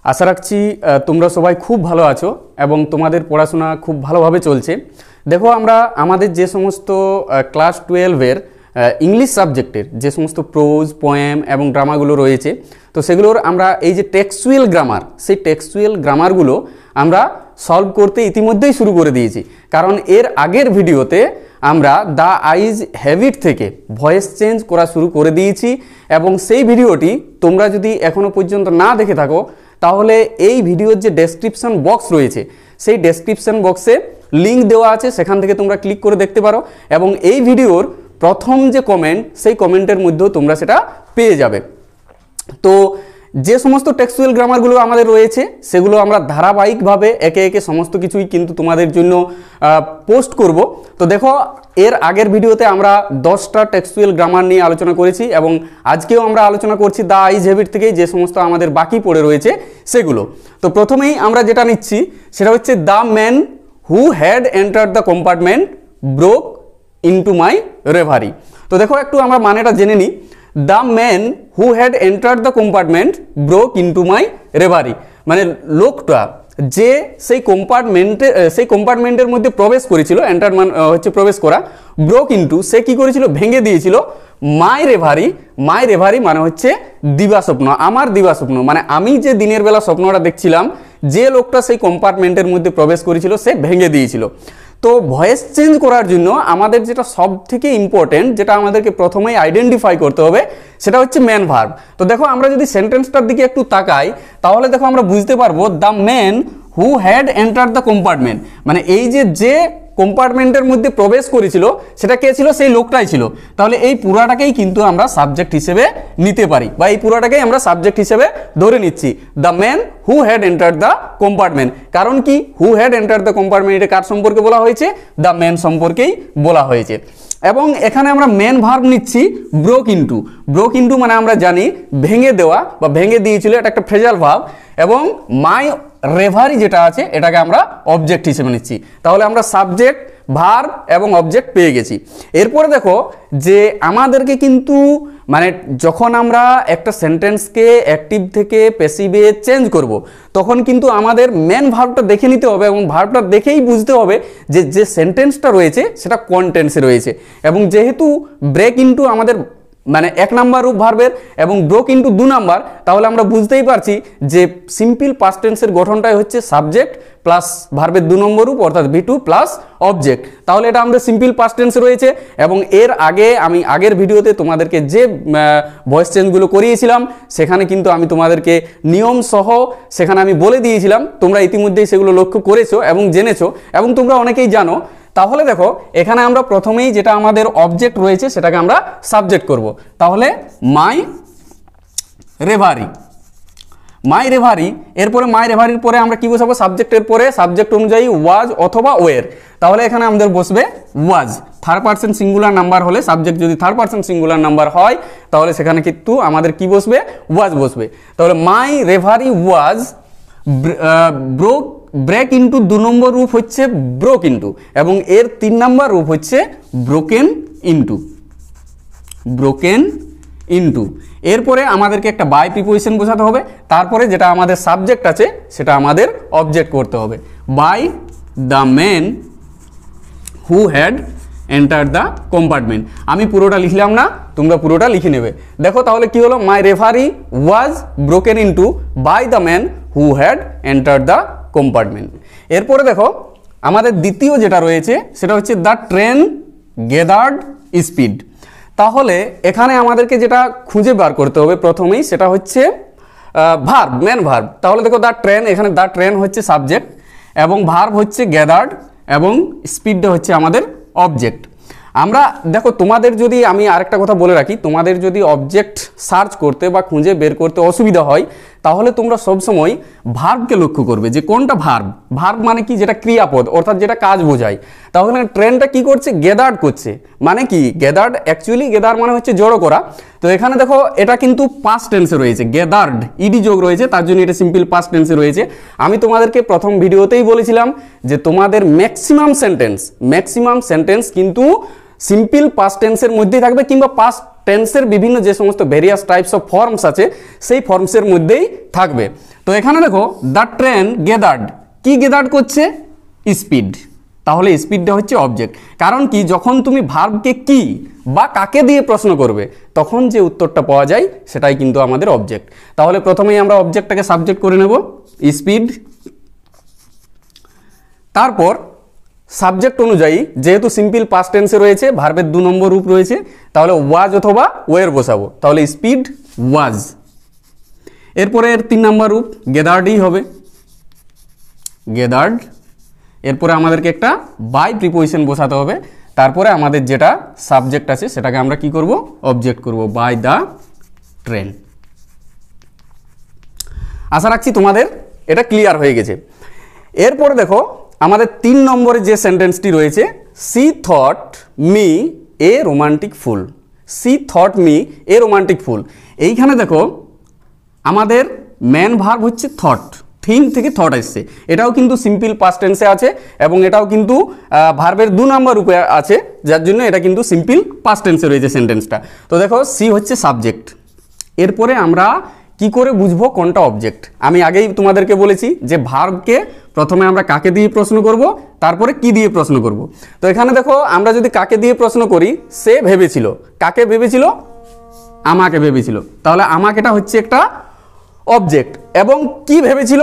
আশা রাখছি তোমরা সবাই খুব ভালো আছো এবং তোমাদের পড়াশোনা খুব ভালোভাবে চলছে। দেখো আমরা আমাদের যে সমস্ত ক্লাস 12-এর ইংলিশ সাবজেক্টের যে সমস্ত প্রোজ, পোয়েম এবং ড্রামাগুলো রয়েছে, তো সেগুলোর আমরা এই যে টেক্সচুয়াল গ্রামার, সেই টেক্সচুয়াল গ্রামারগুলো আমরা সলভ করতে ইতিমধ্যেই শুরু করে দিয়েছি। কারণ এর আগের ভিডিওতে আমরা দ্য আইজ হ্যাবিট থেকে ভয়েস চেঞ্জ করা শুরু করে দিয়েছি এবং সেই ভিডিওটি তোমরা যদি এখনও পর্যন্ত না দেখে থাকো তাহলে এই ভিডিওর যে ডেসক্রিপশন বক্স রয়েছে সেই ডেসক্রিপশন বক্সে লিঙ্ক দেওয়া আছে, সেখান থেকে তোমরা ক্লিক করে দেখতে পারো এবং এই ভিডিওর প্রথম যে কমেন্ট সেই কমেন্টের মধ্যেও তোমরা সেটা পেয়ে যাবে। তো যে সমস্ত টেক্সচুয়াল গ্রামারগুলো আমাদের রয়েছে সেগুলো আমরা ধারাবাহিকভাবে একে একে সমস্ত কিছুই কিন্তু তোমাদের জন্য পোস্ট করব। তো দেখো এর আগের ভিডিওতে আমরা 10টা টেক্সচুয়াল গ্রামার নিয়ে আলোচনা করেছি এবং আজকেও আমরা আলোচনা করছি দ্য আইজ হ্যাবিট থেকে যে সমস্ত আমাদের বাকি পড়ে রয়েছে সেগুলো। তো প্রথমেই আমরা যেটা নিচ্ছি সেটা হচ্ছে the man who had entered the compartment broke into my reverie. তো দেখো একটু আমরা মানেটা জেনে নিই। The man who had entered the compartment broke into my reverie, মানে লোকটা যে সেই কম্পার্টমেন্টের মধ্যে প্রবেশ করেছিল, এন্টার মানে হচ্ছে প্রবেশ করা, ব্রোক ইনটু সে কি করেছিল, ভেঙে দিয়েছিল মাই রেভারি। মাই রেভারি মানে হচ্ছে দিবাস্বপ্ন, আমার দিবাস্বপ্ন, মানে আমি যে দিনের বেলা স্বপ্নটা দেখছিলাম যে লোকটা সেই কম্পার্টমেন্টের মধ্যে প্রবেশ করেছিল সে ভেঙে দিয়েছিল। তো ভয়েস চেঞ্জ করার জন্য আমাদের যেটা সব থেকে ইম্পর্টেন্ট, যেটা আমাদেরকে প্রথমেই আইডেন্টিফাই করতে হবে, সেটা হচ্ছে ম্যান ভার্ব। তো দেখো আমরা যদি সেন্টেন্সটার দিকে একটু তাকাই তাহলে দেখো আমরা বুঝতে পারবো the man who had entered the compartment, মানে এই যে কম্পার্টমেন্টের মধ্যে প্রবেশ করেছিল সেটা কে ছিল, সেই লোকটাই ছিল। তাহলে এই পুরাটাকেই কিন্তু আমরা সাবজেক্ট হিসেবে নিতে পারি বা এই পুরাটাকেই আমরা সাবজেক্ট হিসেবে ধরে নিচ্ছি, the man who had entered the compartment. কারণ কি, who had entered the compartment এটা কার সম্পর্কে বলা হয়েছে, দ্য ম্যান সম্পর্কেই বলা হয়েছে। এবং এখানে আমরা মেন ভার্ব নিচ্ছি ব্রোক ইনটু। ব্রোক ইনটু মানে আমরা জানি ভেঙে দেওয়া বা ভেঙে দিয়েছিল, এটা একটা ফ্রেজাল ভার্ব। এবং মাই রেভারি যেটা আছে এটাকে আমরা অবজেক্ট হিসেবে নিচ্ছি। তাহলে আমরা সাবজেক্ট, ভার্ব এবং অবজেক্ট পেয়ে গেছি। এরপরে দেখো যে আমাদেরকে কিন্তু মানে যখন আমরা একটা সেন্টেন্সকে অ্যাক্টিভ থেকে প্যাসিভে চেঞ্জ করব তখন কিন্তু আমাদের মেন ভার্বটা দেখে নিতে হবে এবং ভার্বটা দেখেই বুঝতে হবে যে সেন্টেন্সটা রয়েছে সেটা কোন টেন্সে রয়েছে। এবং যেহেতু ব্রেক ইনটু আমাদের মানে 1 নাম্বার রূপ ভার্বের এবং ব্রোক ইনটু 2 নাম্বার, তাহলে আমরা বুঝতেই পারছি যে সিম্পল পাস্ট টেন্সের গঠনটাই হচ্ছে সাবজেক্ট প্লাস ভার্বের 2 নম্বর রূপ অর্থাৎ V2 প্লাস অবজেক্ট। তাহলে এটা আমাদের সিম্পল পাস্ট টেন্সে রয়েছে। এবং এর আগে আমি আগের ভিডিওতে তোমাদেরকে যে ভয়েস চেঞ্জগুলো করিয়েছিলাম সেখানে কিন্তু আমি তোমাদেরকে নিয়ম সহ সেখানে আমি বলে দিয়েছিলাম, তোমরা ইতিমধ্যেই সেগুলো লক্ষ্য করেছো এবং জেনেছো এবং তোমরা অনেকেই জানো। তাহলে দেখো এখানে আমরা প্রথমেই যেটা আমাদের অবজেক্ট রয়েছে সেটাকে আমরা সাবজেক্ট করব। তাহলে মাই রেভারি, মাই রেভারি। এরপরে মাই রেভারির পরে আমরা কি বসাবো, সাবজেক্টের পরে সাবজেক্ট অনুযায়ী ওয়াজ অথবা ওয়ের। তাহলে এখানে আমাদের বসবে ওয়াজ। থার্ড পারসন সিঙ্গুলার নাম্বার হলে, সাবজেক্ট যদি থার্ড পারসন সিঙ্গুলার নাম্বার হয় তাহলে সেখানে কিন্তু আমাদের কি বসবে, ওয়াজ বসবে। তাহলে মাই রেভারি ওয়াজ ব্রেক ইনটু 2 নম্বর রূপ হচ্ছে ব্রোক ইনটু এবং এর 3 নাম্বার রূপ হচ্ছে ব্রোকেন ইনটু, ব্রোকেন ইনটু। এরপরে আমাদেরকে একটা বাই প্রিপোজিশন বোঝাতে হবে, তারপরে যেটা আমাদের সাবজেক্ট আছে সেটা আমাদের অবজেক্ট করতে হবে। By the man who had enter the compartment. আমি পুরোটা লিখলাম না, তোমরা পুরোটা লিখে নেবে। দেখো তাহলে কি হলো, my reverie was broken into by the man who had enter the compartment. এরপরে দেখো আমাদের দ্বিতীয় যেটা রয়েছে সেটা হচ্ছে দ্য ট্রেন গেদার্ড স্পিড। তাহলে এখানে আমাদেরকে যেটা খুঁজে বার করতে হবে প্রথমেই সেটা হচ্ছে ভার্ব, মেন ভার্ব। তাহলে দেখো দ্য ট্রেন, এখানে দ্য ট্রেন হচ্ছে সাবজেক্ট এবং ভার্ব হচ্ছে গ্যাদার্ড এবং স্পিডটা হচ্ছে আমাদের অবজেক্ট। আমরা দেখো তোমাদের যদি আমি আরেকটা কথা বলে রাখি, তোমাদের যদি অবজেক্ট সার্চ করতে বা খুঁজে বের করতে অসুবিধা হয় তাহলে তোমরা সবসময় ভার্বকে লক্ষ্য করবে যে কোনটা ভার্ব। ভার্ব মানে কি, যেটা ক্রিয়াপদ অর্থাৎ যেটা কাজ বোঝায়। তাহলে ট্রেনটা কি করছে, গেদার্ড করছে, মানে কি গেদার্ড, অ্যাকচুয়ালি গেদার মানে হচ্ছে জড়ো করা। তো এখানে দেখো এটা কিন্তু পাস্ট টেন্সে রয়েছে, গেদার্ড ইডি যোগ রয়েছে, তার জন্য এটা সিম্পল পাস্ট টেন্সে রয়েছে। আমি তোমাদেরকে প্রথম ভিডিওতেই বলেছিলাম যে তোমাদের ম্যাক্সিমাম সেন্টেন্স কিন্তু সিম্পল পাস্ট টেন্সের মধ্যেই থাকবে কিংবা পাস্ট টেন্সের বিভিন্ন যে সমস্ত ভেরিয়াস টাইপস অফ ফর্মস আছে সেই ফর্মসের মধ্যেই থাকবে। তো এখানে দেখো দ্য ট্রেন গেদার্ড, কি গেদার্ড করছে? স্পিড। তাহলে স্পিডটা হচ্ছে অবজেক্ট। কারণ কি, যখন তুমি ভার্বকে কি বা কাকে দিয়ে প্রশ্ন করবে তখন যে উত্তরটা পাওয়া যায় সেটাই কিন্তু আমাদের অবজেক্ট। তাহলে প্রথমেই আমরা অবজেক্টটাকে সাবজেক্ট করে নেব স্পিড। তারপর সাবজেক্ট অনুযায়ী যেহেতু সিম্পল পাস্ট টেন্সে রয়েছে, ভার্বের 2 নম্বর রূপ রয়েছে, তাহলে ওয়াজ অথবা ওয়ের বসাবো। তাহলে স্পিড ওয়াজ। এরপরে এর 3 নম্বর রূপ গেদার্ডই হবে, গেদার্ড। এরপরে আমাদেরকে একটা বাই প্রিপোজিশন বসাতে হবে। তারপরে আমাদের যেটা সাবজেক্ট আছে সেটাকে আমরা কি করব? অবজেক্ট করব, বাই দ্য ট্রেন। আশা রাখছি তোমাদের এটা ক্লিয়ার হয়ে গেছে। এরপরে দেখো আমাদের 3 নম্বরে যে সেন্টেন্সটি রয়েছে, she thought me a romantic fool. She thought me a romantic fool. এইখানে দেখো আমাদের ম্যান ভার্ব হচ্ছে থট, থিঙ্ক থেকে থট আসছে। এটাও কিন্তু সিম্পল পাস্ট টেন্সে আছে এবং এটাও কিন্তু ভার্বের 2 নম্বর রূপে আছে, যার জন্য এটা কিন্তু সিম্পল পাস্ট টেন্সে রয়েছে সেন্টেন্সটা। তো দেখো সি হচ্ছে সাবজেক্ট। এরপরে আমরা কি করে বুঝবো কোনটা অবজেক্ট? আমি আগেই তোমাদেরকে বলেছি যে ভার্বকে প্রথমে আমরা কাকে দিয়ে প্রশ্ন করব, তারপরে কি দিয়ে প্রশ্ন করব। তো এখানে দেখো আমরা যদি কাকে দিয়ে প্রশ্ন করি, সে ভেবেছিল। কাকে ভেবেছিল? আমাকে ভেবেছিল। তাহলে আমাকেটা হচ্ছে একটা অবজেক্ট। এবং কি ভেবেছিল?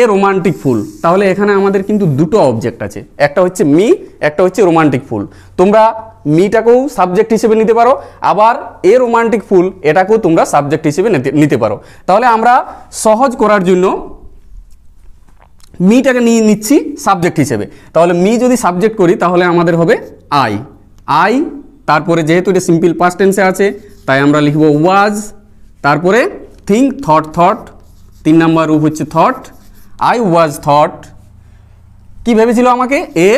এ রোমান্টিক ফুল। তাহলে এখানে আমাদের কিন্তু 2টো অবজেক্ট আছে, একটা হচ্ছে মি, একটা হচ্ছে রোমান্টিক ফুল। তোমরা মিটাকেও সাবজেক্ট হিসেবে নিতে পারো, আবার এ রোমান্টিক ফুল এটাকেও তোমরা সাবজেক্ট হিসেবে নিতে পারো। তাহলে আমরা সহজ করার জন্য মিটাকে নিয়ে নিচ্ছি সাবজেক্ট হিসেবে। তাহলে মি যদি সাবজেক্ট করি তাহলে আমাদের হবে আই। আই, তারপরে যেহেতু এটা সিম্পল পাস্ট টেন্সে আছে তাই আমরা লিখব ওয়াজ। তারপরে থিঙ্ক, থট, থট 3 নম্বর রূপ হচ্ছে থট। আই ওয়াজ থট, কি ভেবেছিল আমাকে? A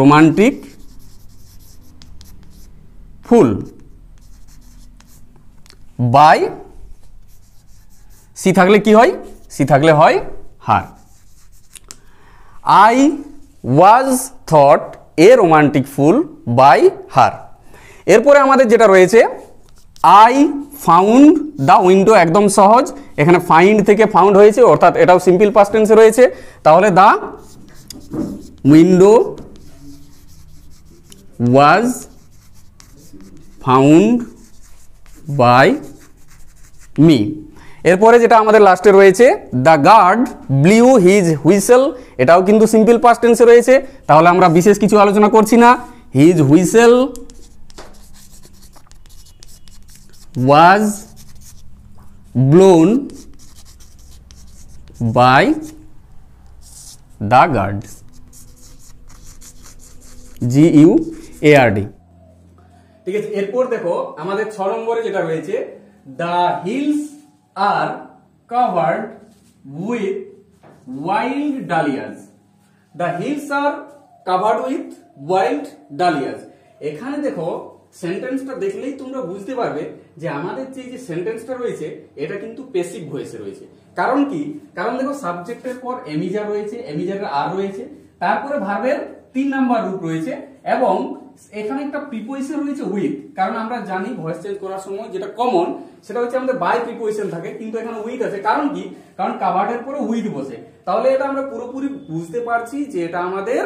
romantic fool by, she থাকলে কি হয়? সি থাকলে হয় her. I was thought a romantic fool by her. এরপরে আমাদের যেটা রয়েছে আই ফাউন্ড দ্য উইন্ডো, একদম সহজ। এখানে ফাইন্ড থেকে ফাউন্ড হয়েছে, অর্থাৎ এটাও সিম্পল পাস্ট টেন্সে রয়েছে। তাহলে the window was found by me. এরপরে যেটা আমাদের লাস্টে রয়েছে the guard blew his whistle, এটাও কিন্তু সিম্পল পাস্ট টেন্সে রয়েছে। তাহলে আমরা বিশেষ কিছু আলোচনা করছি না। His whistle was blown by the guards, GUARD। ঠিক আছে। এরপর দেখো আমাদের 6 নম্বরে যেটা রয়েছে the hills are covered with wild dahlias। the hills are covered with wild dahlias। এখানে দেখো সেন্টেন্সটা দেখলেই তোমরা বুঝতে পারবে যে আমাদের যে সেন্টেন্সটা রয়েছে এটা কিন্তু প্যাসিভ ভয়েসে রয়েছে। কারণ কি? কারণ দেখো সাবজেক্টের পর এমিজার রয়েছে, এমিজারের আর রয়েছে, তারপরে ভার্বের 3 নাম্বার রূপ রয়েছে এবং এখানে একটা প্রিপোজিশন রয়েছে উইথ। কারণ আমরা জানি ভয়েস চেঞ্জ করার সময় যেটা কমন সেটা হচ্ছে আমাদের বাই প্রিপোজিশন থাকে, কিন্তু এখানে উইথ আছে। কারণ কি? কারণ কাভার্ডের পরে উইথ বসে। তাহলে এটা আমরা পুরোপুরি বুঝতে পারছি যে এটা আমাদের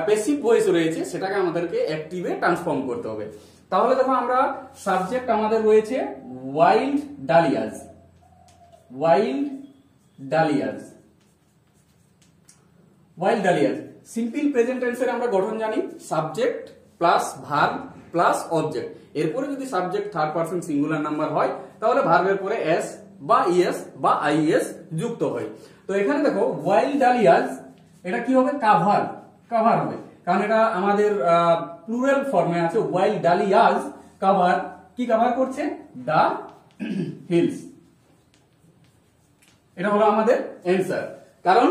প্যাসিভ ভয়েস রয়েছে, সেটাকে আমাদেরকে অ্যাক্টিভে ট্রান্সফর্ম করতে হবে। তাহলে দেখো আমরা সাবজেক্ট আমাদের রয়েছে wild Dalia's, wild Dalia's, wild Dalia's. Simple present টেন্সের আমরা গঠন জানি subject plus verb plus object. এরপরে যদি subject third person singular number হয় তাহলে ভার্বের পরে এস বা ইএস বা আইএস যুক্ত হয়। তো এখানে দেখো ওয়াইল্ড ডালিয়াস, এটা কি হবে? কাভার, কাভার হবে। কারণ এটা আমাদের প্লুরাল ফর্মে আছে। ওয়াইল্ড ডালিয়াস কভার, কি কভার করছে? দা হিলস। এটা হলো আমাদের অ্যান্সার। কারণ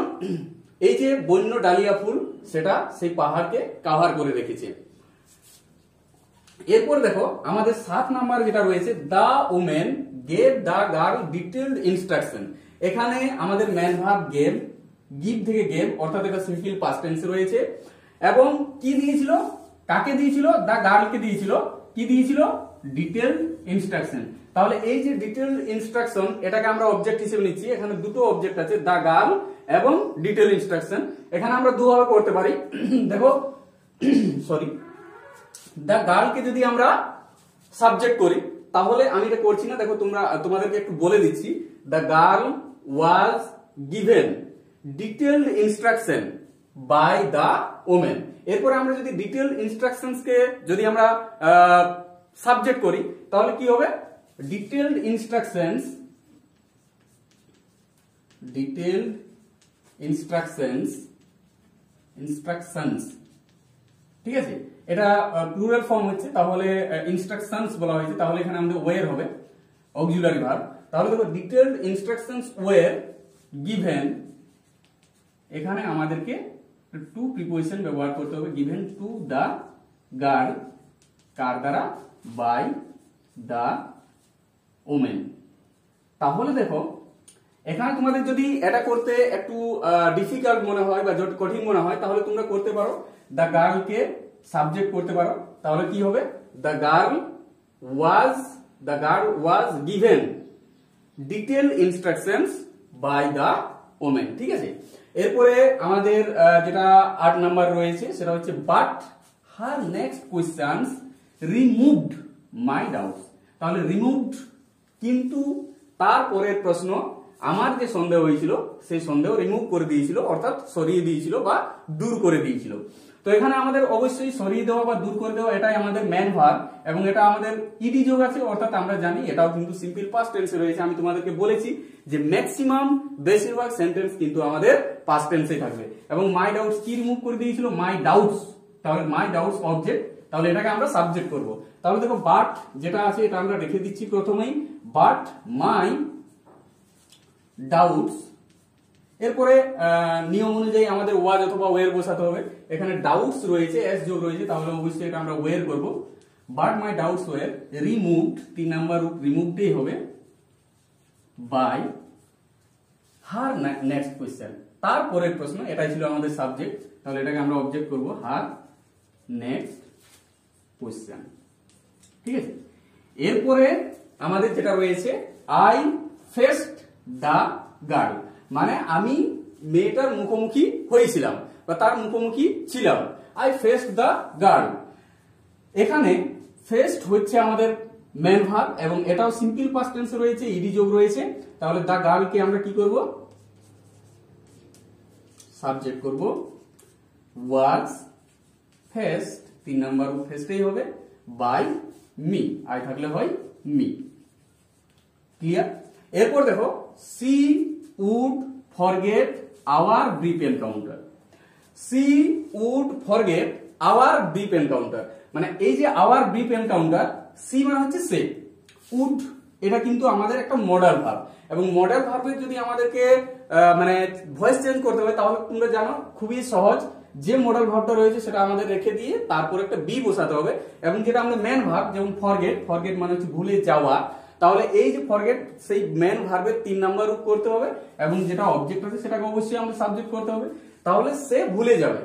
এই যে বন্য ডালিয়া ফুল সেটা সেই পাহাড়কে কভার করে রেখেছে। এরপর দেখো আমাদের 7 নাম্বার যেটা রয়েছে the women gave the girl detailed instruction. এখানে আমাদের ম্যান ভার্ব গেভ, গিভ থেকে গেভ, অর্থাৎ এটা সিম্পল পাস্ট টেন্সে রয়েছে। এবং কি দিয়েছিল? কাকে দিয়েছিল? দা গার্লকে দিয়েছিল। কি দিয়েছিল? Detailed instruction. তাহলে এই যে ডিটেল ইনস্ট্রাকশন এটাকে আমরা অবজেক্ট হিসেবে নিচ্ছি। এখানে দুটো অবজেক্ট আছে, দা গার্ল এবং ডিটেল ইনস্ট্রাকশন। এখানে আমরা দুভাবে করতে পারি। দেখো সরি, দা গার্লকে যদি আমরা সাবজেক্ট করি তাহলে আমি এটা করছি না, দেখো তোমাদেরকে একটু বলে দিচ্ছি। The girl was given detailed instruction by the women. এরপরে আমরা যদি ডিটেল ইনস্ট্রাকশনস কে যদি আমরা সাবজেক্ট করি তাহলে কি হবে? ডিটেলড ইনস্ট্রাকশনস ঠিক আছে, এটা প্লুরাল ফর্ম হচ্ছে, তাহলে ইনস্ট্রাকশনস বলা হয়েছে, তাহলে এখানে আমাদের ওয়ের হবে অক্সিলারি ভার্ব। তাহলে দেখো ডিটেলড ইনস্ট্রাকশনস ওয়ের গিভেন, এখানে আমাদেরকে টু প্রিপোজিশন ব্যবহার করতে হবে। গিভেন টু দা গার্ল, কার দ্বারা? By the women. তাহলে দেখো এখানে তোমাদের যদি এটা করতে একটু ডিফিকাল্ট মনে হয় বা কঠিন মনে হয় তাহলে তোমরা করতে পারো দা গার্লকে সাবজেক্ট করতে পারো। তাহলে কি হবে? The girl was given detail instructions by the women. ঠিক আছে, এরপরে আমাদের যেটা 8 নাম্বার রয়েছে সেটা হচ্ছে but her next questions removed my doubts. তাহলে রিমুভড, কিন্তু তারপরের প্রশ্ন আমার যে সন্দেহ হয়েছিল সেই সন্দেহ রিমুভ করে দিয়েছিল, অর্থাৎ সরিয়ে দিয়েছিল বা দূর করে দিয়েছিল। তো এখানে আমাদের অবশ্যই সরিয়ে দেওয়া বা দূর করে দেওয়া এটাই আমাদের মেন ভার্ব, এবং এটা আমাদের ইডি যোগ আছে, অর্থাৎ আমরা জানি এটাও কিন্তু সিম্পল পাস্ট টেন্সে রয়েছে। আমি তোমাদেরকে বলেছি যে ম্যাক্সিমাম বেশিরভাগ সেন্টেন্স কিন্তু আমাদের পাস্ট টেন্সেই থাকবে। এবং মাই ডাউটস কি রিমুভ করে দিয়েছিল? মাই ডাউটস। তাহলে মাই ডাউটস অবজেক্ট, তাহলে এটাকে আমরা সাবজেক্ট করব। তাহলে দেখো বাট যেটা আছে এটা আমরা রেখে দিচ্ছি প্রথমেই, বাট মাই ডাউটস। এরপরে নিয়ম অনুযায়ী আমাদের ওয়াজ অথবা ওয়ের বসাতে হবে। এখানে ডাউটস রয়েছে, এস যোগ রয়েছে, তাহলে অবশ্যই এটা আমরা ওয়ের করব। But my doubts were removed, 3 number রূপ রিমুভডই হবে, বাই হার নেক্সট কোয়েশ্চেন, তারপরের প্রশ্ন, এটাই ছিল আমাদের সাবজেক্ট, তাহলে এটাকে আমরা অবজেক্ট করব হার নেক্সট কোয়েশ্চেন। ঠিক আছে, এরপরে আমাদের যেটা রয়েছে আই ফেসড দা গার্ল, মানে আমি মেয়েটার মুখোমুখি হয়েছিলাম বা তার মুখোমুখি ছিলাম। আই ফেসড দা গার্ল, এখানে ফেসড হচ্ছে আমাদের মেন ভার্ব এবং এটাও সিম্পল পাস্ট টেন্সে রয়েছে, ইডি যোগ রয়েছে। তাহলে দা গার্লকে আমরা কি করব? সাবজেক্ট করব, ওয়াজ ফেসড, 3 নাম্বার ফেসডই হবে, বাই মি, আই থাকলে হয় মি। ক্লিয়ার? এরপর দেখো she would forget our brief encounter. She would forget our brief encounter, মানে এই যে আওয়ার ব্রিফ এনকাউন্টার, সি মানে হচ্ছে সে, উড এটা কিন্তু আমাদের একটা মডাল ভার্ব, এবং মডাল ভার্বের যদি আমাদেরকে মানে ভয়েস চেঞ্জ করতে হয় তাহলে তোমরা জানো খুবই সহজ, যে মডাল ভার্বটা রয়েছে সেটা আমাদের রেখে দিয়ে তারপর একটা বি বসাতে হবে। এবং যেটা আমাদের মেন ভার্ব, যেমন ফরগেট, ফরগেট মানে হচ্ছে ভুলে যাওয়া, তাহলে এই যে ফরগেট সেই মেন ভার্বের 3 নাম্বার রূপ করতে হবে, এবং যেটা অবজেক্ট আছে সেটাকে অবশ্যই আমাদের সাবজেক্ট করতে হবে। তাহলে সে ভুলে যাবে,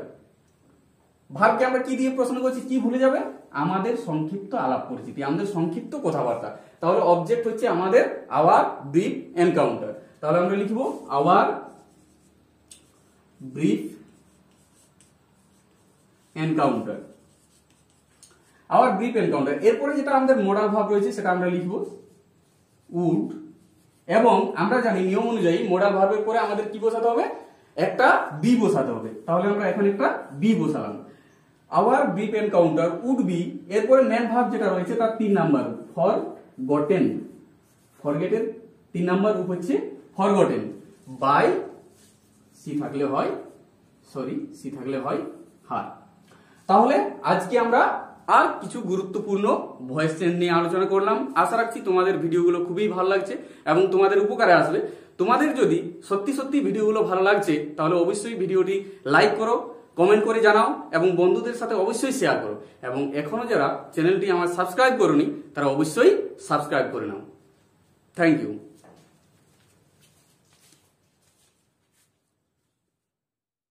ভার্বকে আমরা কি দিয়ে প্রশ্ন করছি? কি ভুলে যাবে? আমাদের সংক্ষিপ্ত আলাপ পরিচিতি, আমাদের সংক্ষিপ্ত কথাবার্তা। তাহলে অবজেক্ট হচ্ছে আমাদের আওয়ার ব্রিফ এনকাউন্টার, তাহলে আমরা লিখব hour brief encounter, hour brief encounter. এরপরে যেটা আমাদের মডাল ভার্ব রয়েছে সেটা আমরা লিখব উড, এবং আমরা জানি নিয়ম অনুযায়ী মডাল ভার্বের পরে আমাদের কি বসাতে হবে? একটা বি বসাতে হবে। তাহলে আমরা এখানে একটা বি বসালাম, our brief encounter would be. এরপরে মেন ভার্ব যেটা রয়েছে তার 3 নাম্বার ফরগটেন, ফরগেটের 3 নাম্বার রূপ হচ্ছে ফরগটেন, বাই সি থাকলে হয় হার। তাহলে আজকে আমরা আর কিছু গুরুত্বপূর্ণ ভয়েস চেঞ্জ নিয়ে আলোচনা করলাম। আশা রাখছি তোমাদের ভিডিওগুলো খুবই ভালো লাগছে এবং তোমাদের উপকারে আসবে। তোমাদের যদি সত্যি সত্যি ভিডিওগুলো ভালো লাগছে তাহলে অবশ্যই ভিডিওটি লাইক করো, কমেন্ট করে জানাও এবং বন্ধুদের সাথে অবশ্যই শেয়ার করো। এবং এখনো যারা চ্যানেলটি আমার সাবস্ক্রাইব করোনি তারা অবশ্যই সাবস্ক্রাইব করে নাও। Thank you.